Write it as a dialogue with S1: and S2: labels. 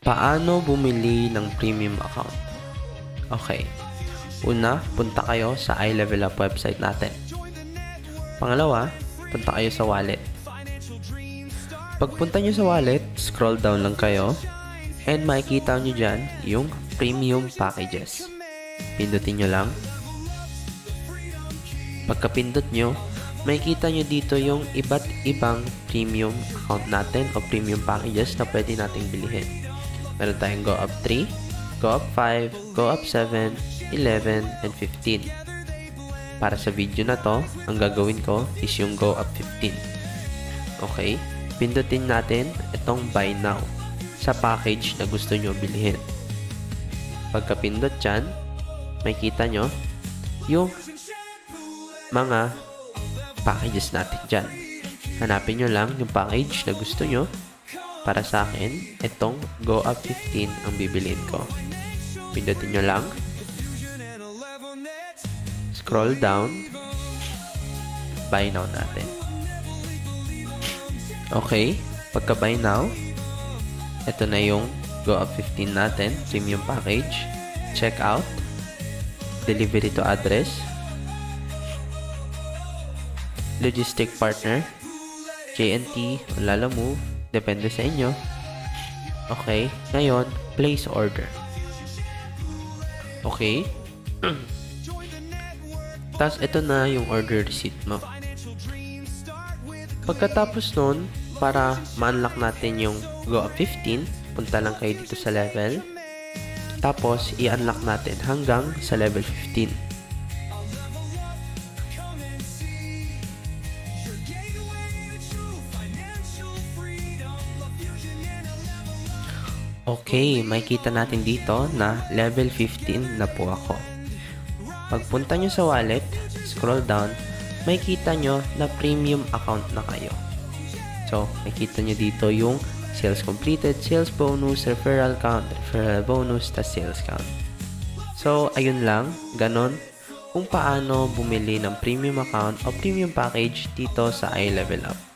S1: Paano bumili ng premium account? Okay. Una, punta kayo sa iLevelUp website natin. Pangalawa, punta kayo sa wallet. Pagpunta nyo sa wallet, scroll down lang kayo and makikita nyo dyan yung premium packages. Pindutin nyo lang. Pagkapindot nyo, makikita nyo dito yung iba't ibang premium account natin o premium packages na pwede nating bilihin. Meron tayong Go Up 3, Go Up 5, Go Up 7, 11, and 15. Para sa video na to, ang gagawin ko is yung Go Up 15. Okay? Pindutin natin itong Buy Now sa package na gusto nyo bilhin. Pagkapindot dyan, makikita nyo yung mga packages natin dyan. Hanapin nyo lang yung package na gusto nyo. Para sa akin, itong Go Up 15 ang bibiliin ko. Pindutin nyo lang. Scroll down. Buy Now natin. Okay. Pagka Buy Now, ito na yung Go Up 15 natin. Premium package. Check out. Delivery to address. Logistic partner. JNT o Lalamove. Depende sa inyo. Okay. Ngayon, place order. Okay. Tapos, ito na yung order receipt mo. Pagkatapos nun, para ma-unlock natin yung Go Up 15, punta lang kayo dito sa level. Tapos, i-unlock natin hanggang sa level 15. Okay, makikita natin dito na level 15 na po ako. Pagpunta nyo sa wallet, scroll down, makikita nyo na premium account na kayo. So, makikita nyo dito yung sales completed, sales bonus, referral count, referral bonus, tas sales count. So, ayun lang, ganon kung paano bumili ng premium account o premium package dito sa iLevelUp.